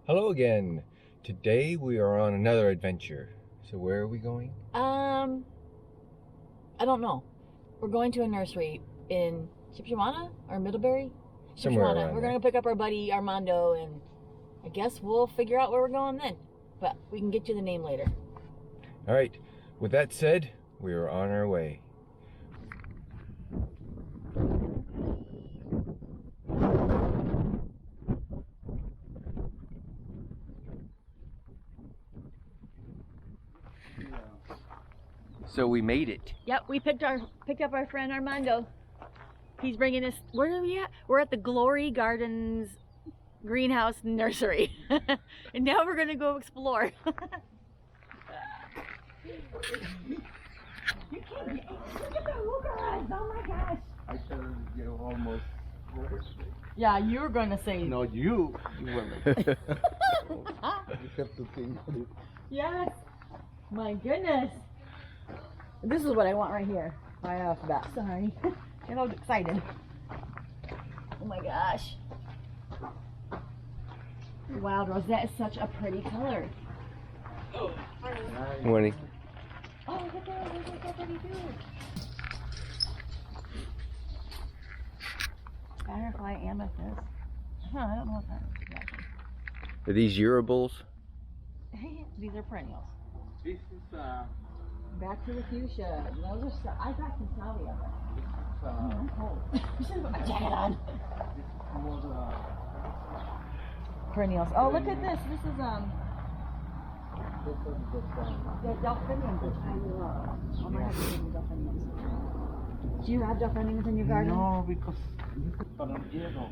Hello again. Today we are on another adventure. So where are we going? I don't know. We're going to a nursery in Shipshewana or Middlebury? Somewhere Shipshewana. around We're there. going to pick up our buddy Armando, and I guess we'll figure out where we're going then. But we can get you the name later. All right. With that said, we are on our way. So we made it. Yep, we picked up our friend Armando. He's bringing us. Where are we at? We're at the Glory Gardens greenhouse nursery, and now we're gonna go explore. You can't get, look at the hooker eyes! Oh my gosh! I said you almost. Yeah, you were gonna say. No, you were. You have to think of it. Yes. My goodness. This is what I want right here. Right off the bat. Sorry. Get all excited. Oh my gosh. Wild rose. That is such a pretty color. Winnie. Oh, look at that. Look at that pretty too. Firefly amethyst. Huh, I don't know what that is. Are these Eurobles? These are perennials. This is Back to the fuchsia. Those are. I got some salvia. I'm cold. I should have put my jacket on. Perennials. Oh, look at this. This is the delphiniums, which I love. Oh my God, delphiniums. Do you have delphiniums in your garden? no, because this is parangiero.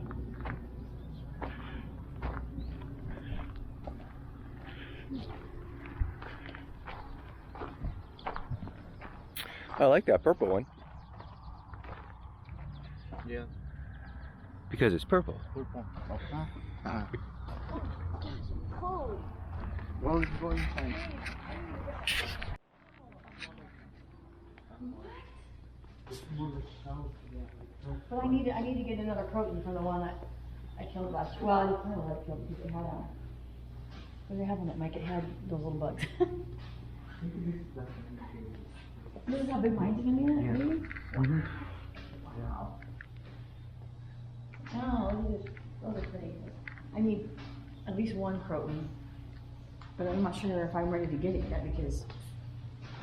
I like that purple one Yeah. because it's purple. Purple. Okay. Cold. Well, it's going fine. But I need to get another protein for the one that I killed last year. Well, I don't know what I killed because it had a. What did I have on it, Mike? It had those little bugs. This is how big mine's gonna be? Really? Mm-hmm. Wow. Oh, look at this. Those are pretty. I need at least one croton, but I'm not sure if I'm ready to get it yet because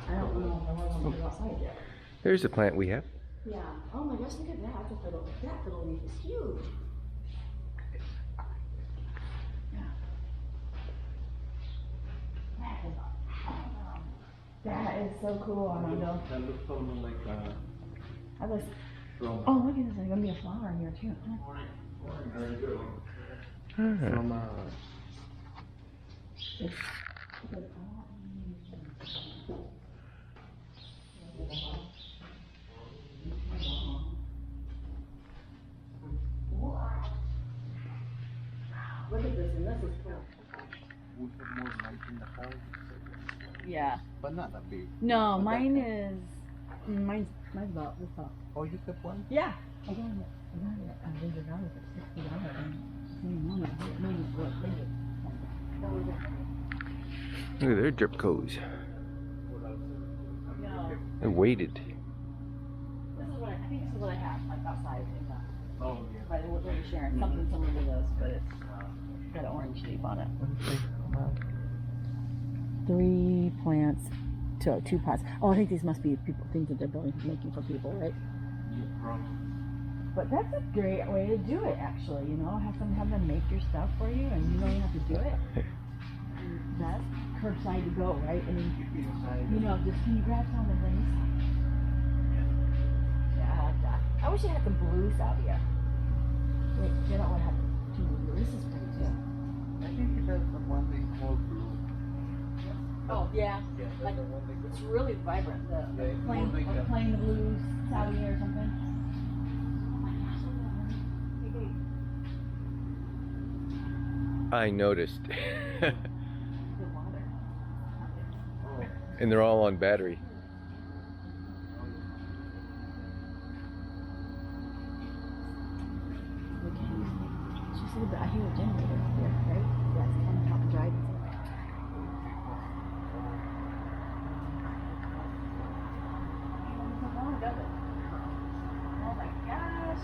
I don't know if I want to put it outside yet. There's the plant we have. Yeah. Oh my gosh, look at that. That little leaf is huge. Yeah. That is so cool, Armando. That looks almost like I was. from Oh, look at this. There's gonna be a flower in here too. from Look at this, and this is cool. we have more light in the house, Yeah. but not that big. No, mine is. Mine's about this tall. Oh, you have one? Yeah. I got it. I think it for $60. Look at their drip codes. No. They're weighted. This is what I think. This is what I have, like outside in the. Oh, yeah. By the way, we're sharing something similar to this, but it's got an orange leaf on it. 3 plants, 2 pots. Oh, I think these must be things that they're making for people, right? But that's a great way to do it, actually. You know, have them make your stuff for you, and you don't even have to do it. And that's curbside to go, right? I mean, you know, just can you grab some of things? Yeah, I like that. I wish I had the blue salvia. Wait, you don't want to have too blue. This is pretty too. I think it has the one they call blue. Oh yeah, Yeah, like the one they it's really vibrant. The Yeah, it's plain, more like like a- plain the blue salvia or something. Oh my gosh, look at that. Hey, hey. I noticed. The water. Oh. And they're all on battery. She said, but I hear a generator up there, right? Yes, come help drive. Oh my gosh.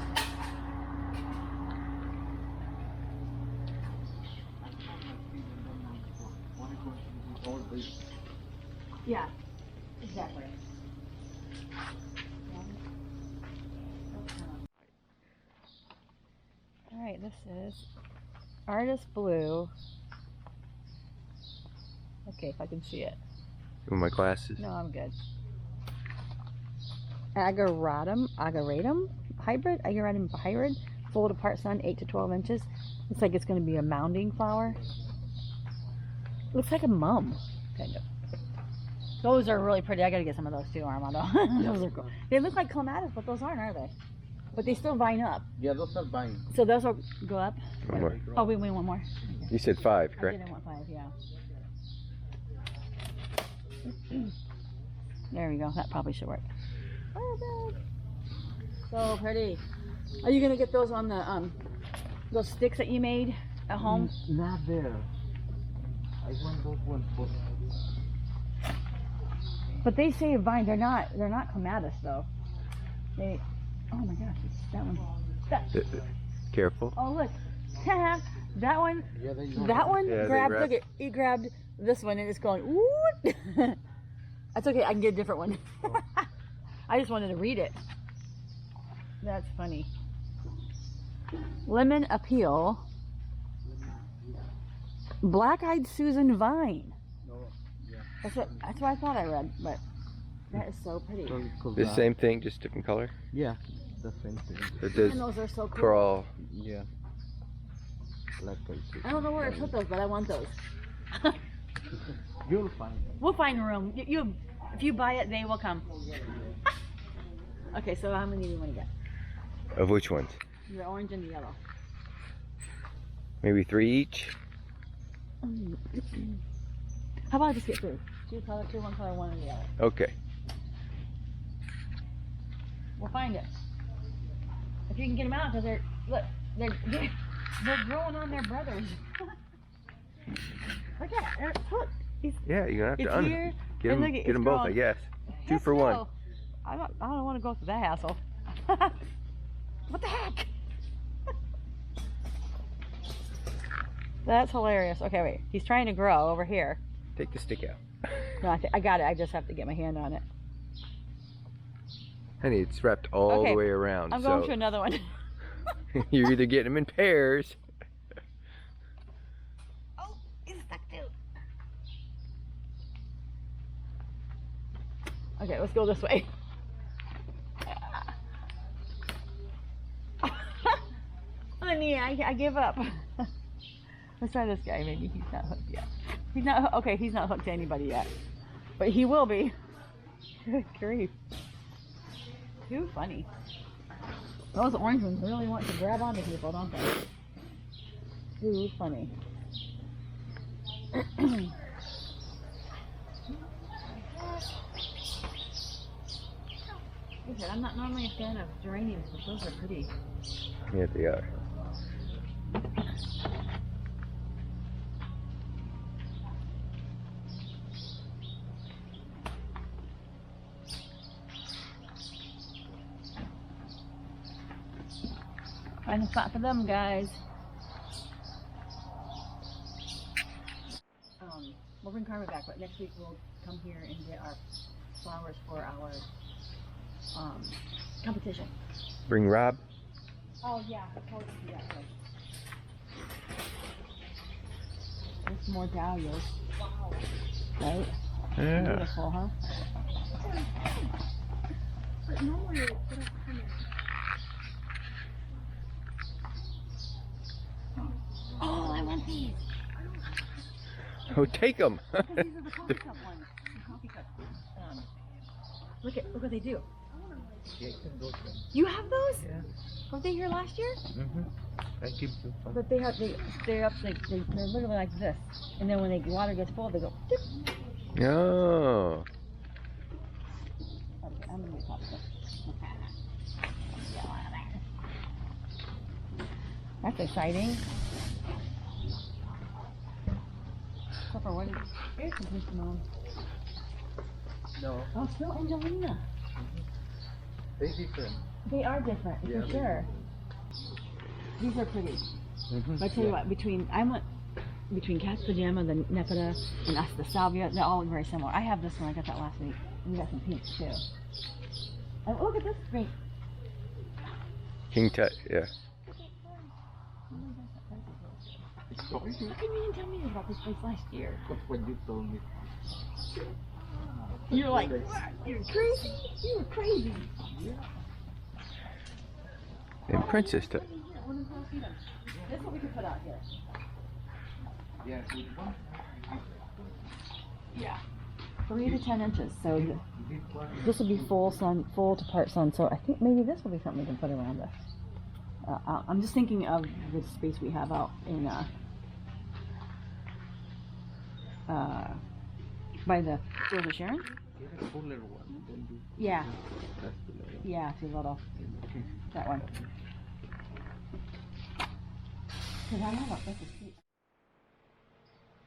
Yeah, exactly. All right, this is Artist Blue. Okay, if I can see it. With my glasses. No, I'm good. Ageratum hybrid, fold apart sun, 8 to 12 inches. Looks like it's going to be a mounding flower. Looks like a mum, kind of. Those are really pretty. I gotta get some of those too, Armando. Those are cool. They look like clematis, but those aren't, are they? But they still vine up. Yeah, those are vine. So those will go up? One more. Oh, we want more. You said 5, I correct? didn't want 5, yeah. There we go. That probably should work. Perfect. So pretty. Are you gonna get those on the those sticks that you made at home? Not there. I want those ones for. But they say vine. They're not clematis though. They. Oh my gosh! It's that one. That. Careful. Oh look. That one. Yeah, That one Yeah, grabbed. Look at. He grabbed this one and it's going. Ooh. That's okay. I can get a different one. I just wanted to read it. That's funny. Lemon Appeal. Black-eyed Susan Vine. No, yeah. That's what I thought I read, but that is so pretty. The same thing, just different color. Yeah, the same thing. It does And those are so cool. crawl. Yeah. Like I don't know where to put those, but I want those. You'll find them. We'll find room. If you buy it, they will come. Okay, so how many do you want to get? Of which ones? The orange and the yellow. Maybe 3 each? How about I just get 3? 2 color, 2, 1 color, 1 and the yellow. Okay. We'll find it. If you can get them out, because they're growing on their brothers. Look at it. Look. Yeah, you're gonna have It's to here. get and them, look, it's get them both, I growing. guess. 2 Heck for 1. no. I don't want to go through that hassle. What the heck? That's hilarious. Okay, wait. He's trying to grow over here. Take the stick out. No, I got it. I just have to get my hand on it. Honey, it's wrapped all Okay, the way around. I'm so going to another one. you're either getting them in pairs. Oh, it's stuck too. Okay, let's go this way. Honey, I give up. Let's try this guy. Maybe he's not hooked yet. He's not okay. He's not hooked to anybody yet, but he will be. Good grief! Too funny. Those orange ones really want to grab onto people, don't they? Too funny. Okay, I'm not normally a fan of geraniums, but those are pretty. Yeah, they are. Find a spot for them, guys. We'll bring Carmen back, but next week we'll come here and get our flowers for our competition. Bring Rob. Oh yeah, I'll totally do that. There's more dahlias. Wow. Right? Yeah. Beautiful, huh? But normally they don't come in. Oh, I want these. Oh, take them. Because these are the coffee cup ones. The coffee cup. Look what they do. Yeah, I can go to them. You have those? Yeah. Weren't they here last year? I keep them. But they're up they're literally like this, and then when the water gets full, they go. Dip. No. Okay, I'm gonna pop this. That's exciting. Pepper, what is here's some Shipshewana. No, Oh, still Angelina. they different. They are different, Yeah, for they- sure. These are pretty. Mm-hmm. But I tell you what, between Cat's Pajama, the Nepeta, and us, the Salvia, they're all very similar. I have this one, I got that last week. And we got some pinks too. And look at this green. King Tut, yeah. How come you didn't tell me about this place last year? That's what you told me. You're like, what? You're crazy? You were crazy. And Princess Tut. This is what we could put out here. Yeah, which one? Yeah. 3 to 10 inches. So This one. this will be full to part sun. So I think maybe this will be something we can put around us. I'm just thinking of the space we have out in by the Shipshewana. Get a fuller one. Then do Yeah. that's the little. Yeah, see little. That one. Because I have a bunch of seats.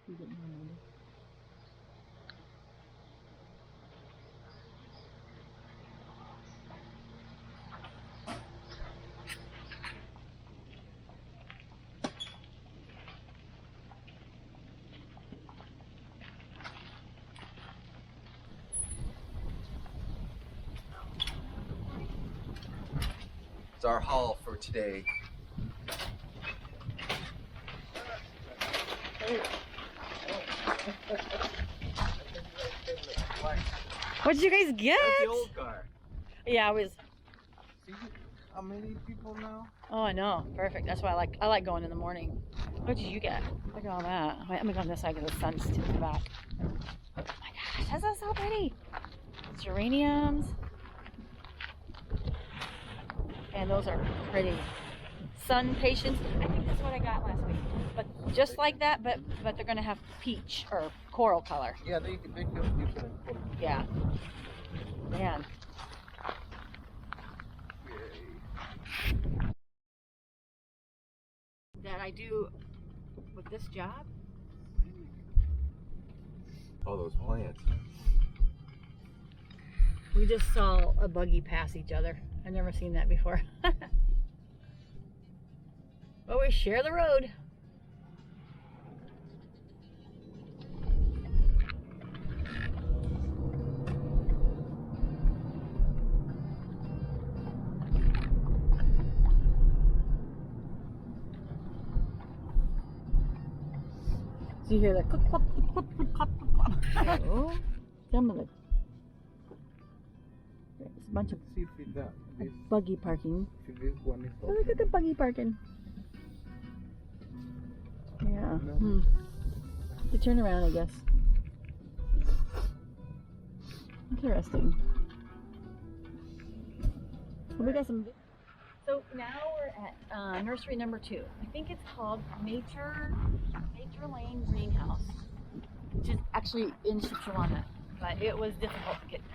You get more money. It's our haul for today. What did you guys get? That's the old car. Yeah, I was. See how many people now? Oh, I know. Perfect. That's why I like going in the morning. What did you get? Look at all that. Wait, I'm gonna go on this side because the sun's to the back. Oh my gosh, this is so pretty. Geraniums. And those are pretty. Sun patience. I think that's what I got last week. But just like that, but they're gonna have peach or coral color. Yeah, they have different colors. Yeah. Man. That I do with this job. All those plants. We just saw a buggy pass each other. I've never seen that before. But we share the road. So you hear that clip, clip, clip, clip, clip, clip. Oh, some of the there's a bunch of See if it that this, buggy parking. if this one is Oh, look at the buggy parking. Yeah. No. To turn around, I guess. Interesting. Well, we got some. So now we're at nursery number 2. I think it's called Nature Lane Greenhouse, which is actually in Shipshewana, but it was difficult to get to.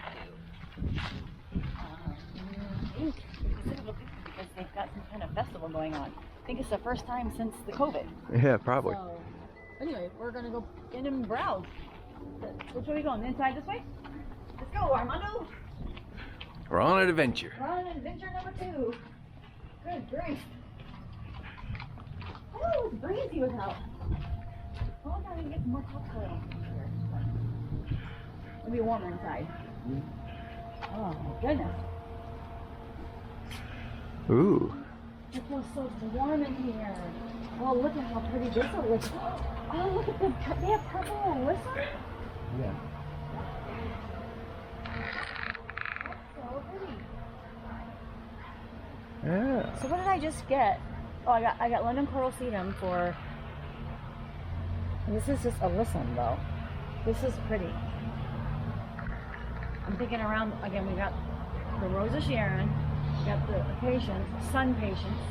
I think it's difficult because they've got some kind of festival going on. I think it's the first time since the COVID. Yeah, probably. So, anyway, we're gonna go in and browse. Which way are we going? Inside this way? Let's go, Armando! We're on an adventure. We're on adventure number 2. Good grief. Oh, it's breezy without. Oh, I gotta get some more topsoil. It'll be warmer inside. Oh my goodness. Ooh. It feels so warm in here. Oh, look at how pretty this looks. Oh, look at the, they have purple Alyssa? Yeah. That's so pretty. Yeah. So what did I just get? Oh, I got London Coral Sedum for. This is just Alyssum though. This is pretty. I'm thinking around again. We got the Rose of Sharon, we got the patience, sun patience,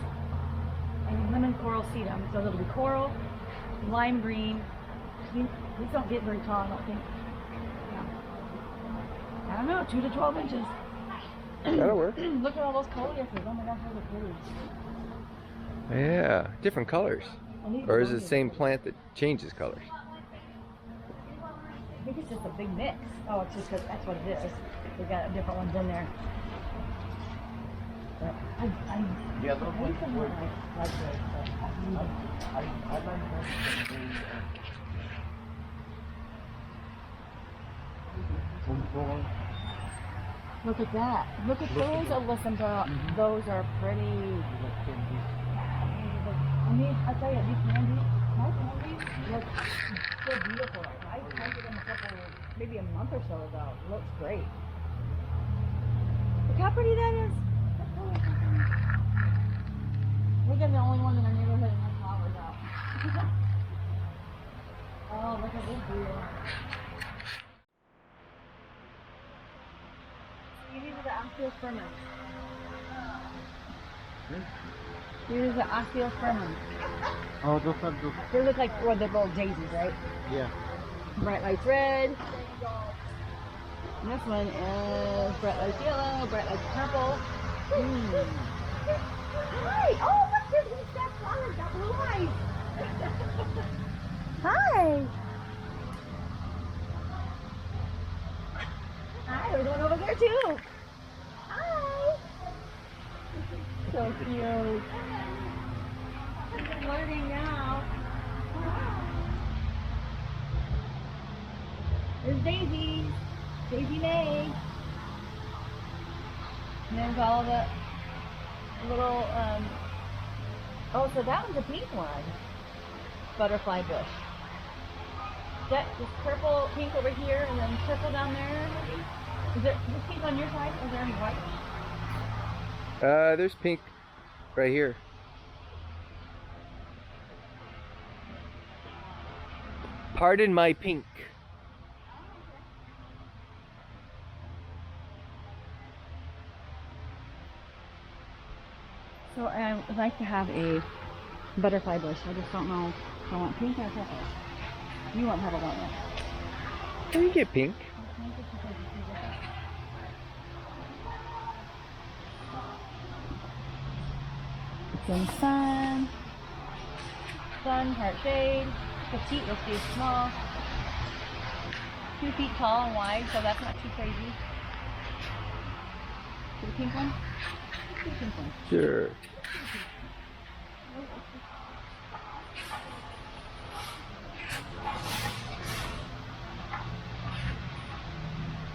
and lemon coral sedum. So it'll be coral, lime green. These don't get very tall, I don't think. Yeah. I don't know, 2 to 12 inches. That'll work. Look at all those coleuses. Oh my gosh, those are pretty. Yeah. Different colors. And these Or are is it the gorgeous. same plant that changes colors? I think it's just a big mix. Oh, it's just because that's what it is. We got different ones in there. But The other I one think were like this, but I like them. look at that. Look at those, Alyssa. Those are pretty. I mean, I'll tell you, these candies, my candies look so beautiful. I planted them maybe a month or so ago. It looks great. Look how pretty that is. Look at the only one in our neighborhood that has flowers out. Oh, look at this deal. These are the osteospermums. These are the osteospermums. Oh, those are those. They look like, well, they're little daisies, right? Yeah. Bright lights red. And this one is bright lights yellow, bright lights purple. Hi! Oh, look, there's that flower got blue eyes. Hi! Hi, there's one over there too. Hi! So cute. They're learning now. There's Daisy. Daisy May. And there's all the little, oh, so that one's a pink one. Butterfly bush. That is purple, pink over here, and then purple down there. Is there pink on your side? Is there any white? There's pink right here. Pardon my pink. So I would like to have a butterfly bush. I just don't know if I want pink or purple. You want purple, don't you? Oh, you get pink. Some sun, heart shade, petite, you'll see small, 2 feet tall and wide, so that's not too crazy. See the pink one? See the pink one. Sure.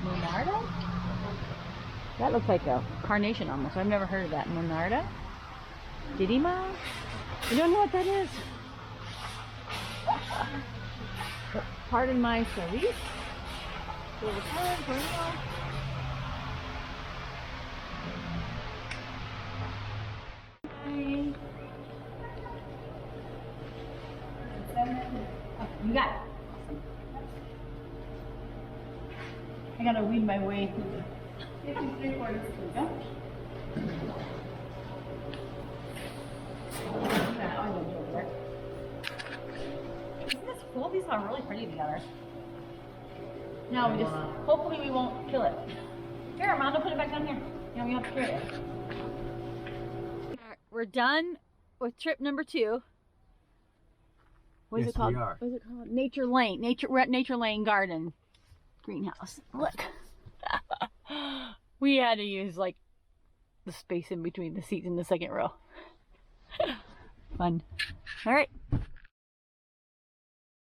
Monarda? That looks like a carnation almost. I've never heard of that. Monarda? Didima? You don't know what that is? Pardon my cerise. Silver sun, perennial. Oh, you got it. I gotta weed my way through the 53 quarters. Go. Isn't this cool? These are really pretty together. Now we just, hopefully we won't kill it. Here, Armando, put it back down here. Now we have to carry it. We're done with trip number 2. What is Yes, it called? we are. What is it called? Nature Lane. We're at Nature Lane Garden greenhouse. Look. We had to use like the space in between the seats in the second row. Fun. All right.